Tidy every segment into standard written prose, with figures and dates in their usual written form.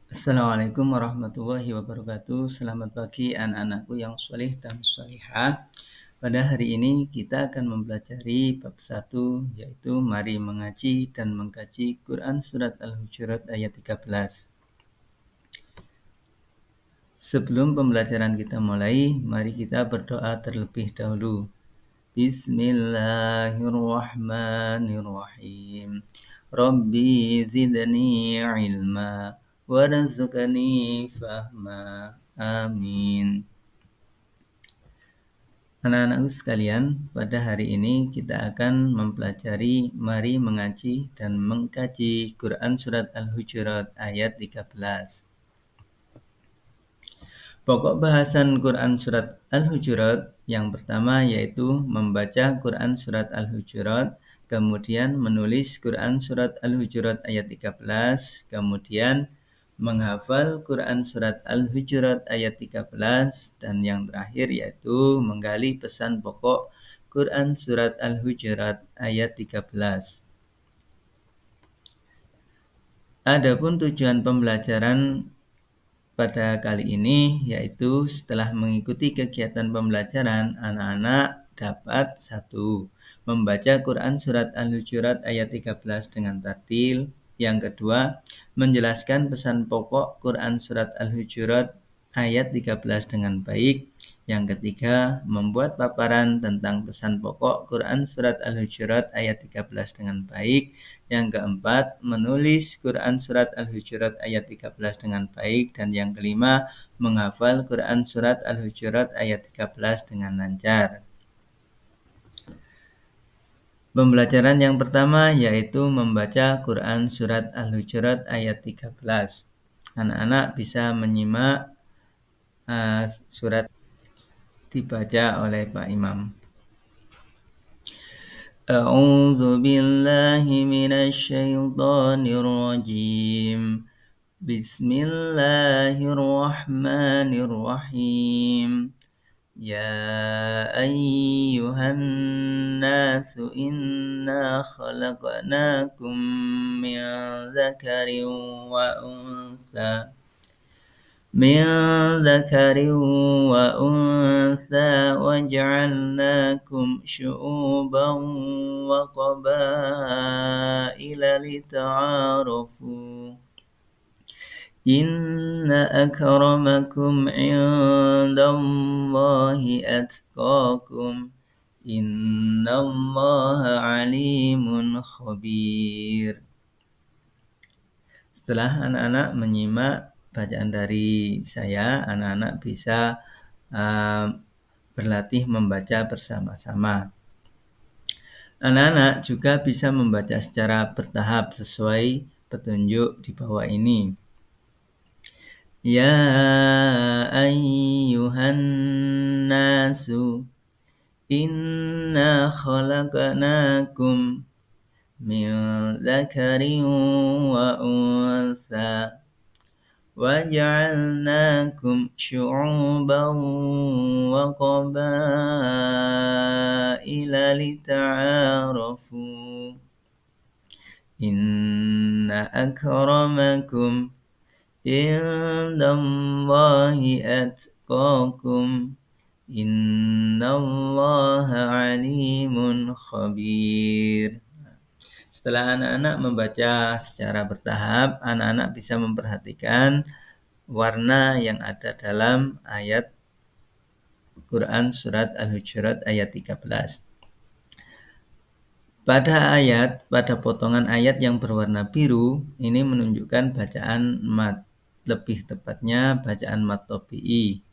Assalamualaikum warahmatullahi wabarakatuh. Selamat pagi anak-anakku yang soleh dan solehah. Pada hari ini kita akan mempelajari bab 1, yaitu mari mengaji dan mengkaji Quran Surat Al-Hujurat ayat 13. Sebelum pembelajaran kita mulai, mari kita berdoa terlebih dahulu. Bismillahirrahmanirrahim. Rabbi zidni ilma warzuqni fahma. Amin. Anak-anakku sekalian, pada hari ini kita akan mempelajari mari mengaji dan mengkaji Quran Surat Al-Hujurat ayat 13. Pokok bahasan Quran Surat Al-Hujurat yang pertama yaitu membaca Quran Surat Al-Hujurat, kemudian menulis Quran Surat Al-Hujurat ayat 13, kemudian menghafal Quran Surat Al-Hujurat ayat 13, dan yang terakhir yaitu menggali pesan pokok Quran Surat Al-Hujurat ayat 13. Adapun tujuan pembelajaran pada kali ini yaitu setelah mengikuti kegiatan pembelajaran, anak-anak dapat 1. Membaca Quran Surat Al-Hujurat ayat 13 dengan tartil. Yang kedua, menjelaskan pesan pokok Quran Surat Al-Hujurat ayat 13 dengan baik. Yang ketiga, membuat paparan tentang pesan pokok Quran Surat Al-Hujurat ayat 13 dengan baik. Yang keempat, menulis Quran Surat Al-Hujurat ayat 13 dengan baik. Dan yang kelima, menghafal Quran Surat Al-Hujurat ayat 13 dengan lancar. Pembelajaran yang pertama yaitu membaca Quran Surat Al-Hujurat ayat 13. Anak-anak bisa menyimak surat dibaca oleh Pak Imam. A'udzu billahi minasy syaithanir rajim. Bismillahirrahmanirrahim. Ya ayyuhan nasu inna khalaqnakum min dzakarin wa untha waj'alnakum syu'uban wa qabaila lita'arafu. Inna akramakum indallahi atqakum. Innallaha alimun khabir. Setelah anak-anak menyimak bacaan dari saya, anak-anak bisa berlatih membaca bersama-sama. Anak-anak juga bisa membaca secara bertahap sesuai petunjuk di bawah ini. Ya ayyuhan nasu inna khalaqnakum min dzakarin wa untha waj'alnakum syu'uban wa qabaila lita'arafu. Inna akramakum indallahi atqakum. Innallaha alimun khabir. Setelah anak-anak membaca secara bertahap, anak-anak bisa memperhatikan warna yang ada dalam ayat Quran Surat Al-Hujurat ayat 13. Pada potongan ayat yang berwarna biru, ini menunjukkan bacaan mad, lebih tepatnya bacaan mad tabi'i,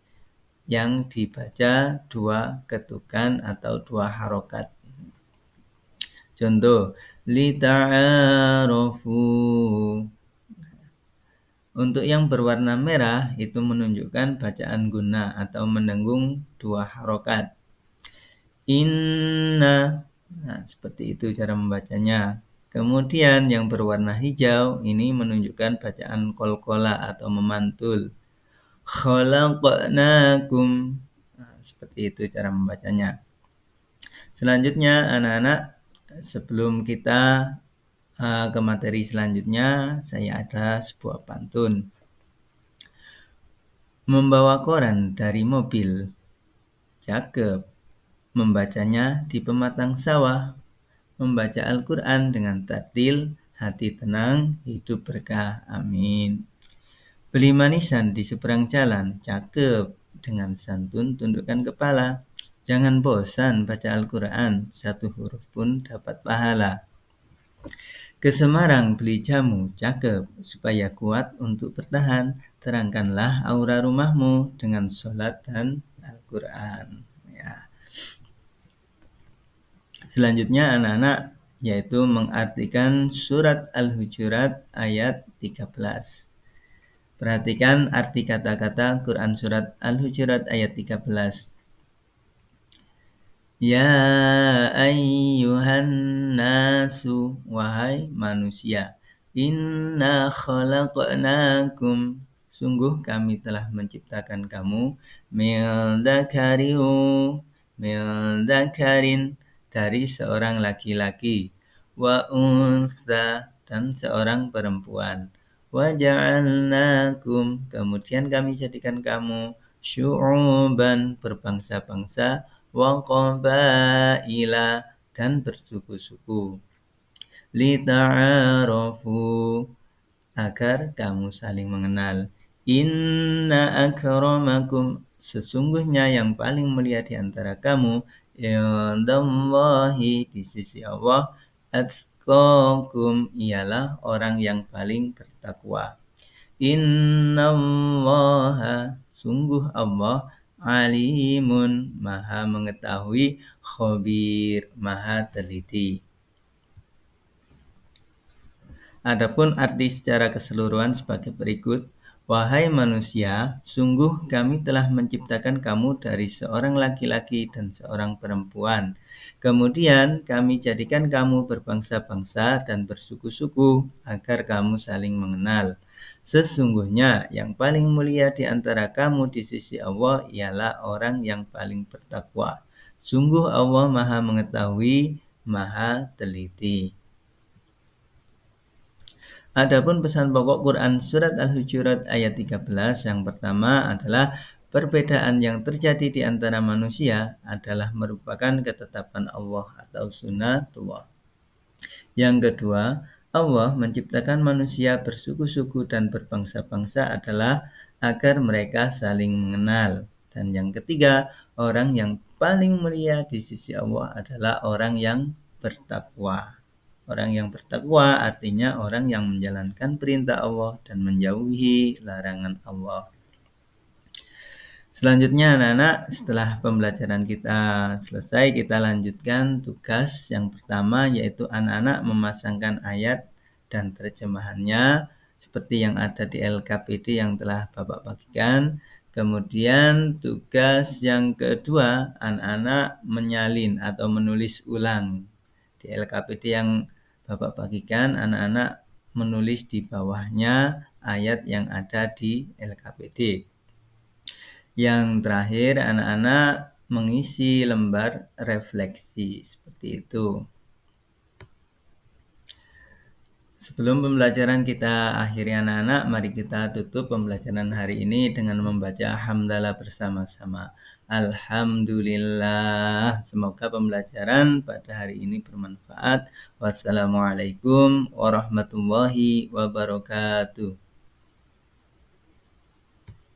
yang dibaca 2 ketukan atau 2 harokat. Contoh, lita'arafu. Untuk yang berwarna merah itu menunjukkan bacaan guna atau mendengung 2 harokat. Inna. Nah, seperti itu cara membacanya. Kemudian yang berwarna hijau ini menunjukkan bacaan qalqalah atau memantul. Khalaqnakum. Nah, seperti itu cara membacanya. Selanjutnya anak-anak, sebelum kita ke materi selanjutnya, saya ada sebuah pantun. Membawa koran dari mobil. Cakep. Membacanya di pematang sawah. Membaca Al-Quran dengan tartil, hati tenang, hidup berkah. Amin. Beli manisan di seberang jalan. Cakep. Dengan santun tundukkan kepala. Jangan bosan baca Al-Quran. Satu huruf pun dapat pahala. Ke Semarang beli jamu. Cakep. Supaya kuat untuk bertahan. Terangkanlah aura rumahmu dengan sholat dan Al-Quran. Ya. Selanjutnya anak-anak yaitu mengartikan surat Al-Hujurat ayat 13. Perhatikan arti kata-kata Quran surat Al-Hujurat ayat 13. Ya ayyuhan nasu, wahai manusia, inna khalaqnakum, sungguh kami telah menciptakan kamu, min dzakarin, dari seorang laki-laki, wa untha, dan seorang perempuan, wa ja'alnakum, kemudian kami jadikan kamu syu'uban, berbangsa-bangsa, wa qabaila, dan bersuku-suku, lita'arafu, agar kamu saling mengenal. Inna akramakum, sesungguhnya yang paling mulia di antara kamu, indallahi, di sisi Allah, atqakum, ialah orang yang paling bertakwa. Innallaha, sungguh Allah, alimun, maha mengetahui, khabir, maha teliti. Adapun arti secara keseluruhan sebagai berikut. Wahai manusia, sungguh kami telah menciptakan kamu dari seorang laki-laki dan seorang perempuan. Kemudian kami jadikan kamu berbangsa-bangsa dan bersuku-suku agar kamu saling mengenal. Sesungguhnya yang paling mulia di antara kamu di sisi Allah ialah orang yang paling bertakwa. Sungguh Allah maha mengetahui, maha teliti. Adapun pesan pokok Quran surat Al-Hujurat ayat 13 yang pertama adalah perbedaan yang terjadi di antara manusia adalah merupakan ketetapan Allah atau sunnatullah. Yang kedua, Allah menciptakan manusia bersuku-suku dan berbangsa-bangsa adalah agar mereka saling mengenal. Dan yang ketiga, orang yang paling mulia di sisi Allah adalah orang yang bertakwa. Orang yang bertakwa artinya orang yang menjalankan perintah Allah dan menjauhi larangan Allah. Selanjutnya anak-anak, setelah pembelajaran kita selesai, kita lanjutkan tugas yang pertama, yaitu anak-anak memasangkan ayat dan terjemahannya seperti yang ada di LKPD yang telah Bapak bagikan. Kemudian tugas yang kedua, anak-anak menyalin atau menulis ulang. Di LKPD yang Bapak bagikan, anak-anak menulis di bawahnya ayat yang ada di LKPD. Yang terakhir, anak-anak mengisi lembar refleksi seperti itu. Sebelum pembelajaran kita akhiri anak-anak, mari kita tutup pembelajaran hari ini dengan membaca hamdalah bersama-sama. Alhamdulillah. Semoga pembelajaran pada hari ini bermanfaat. Wassalamualaikum warahmatullahi wabarakatuh.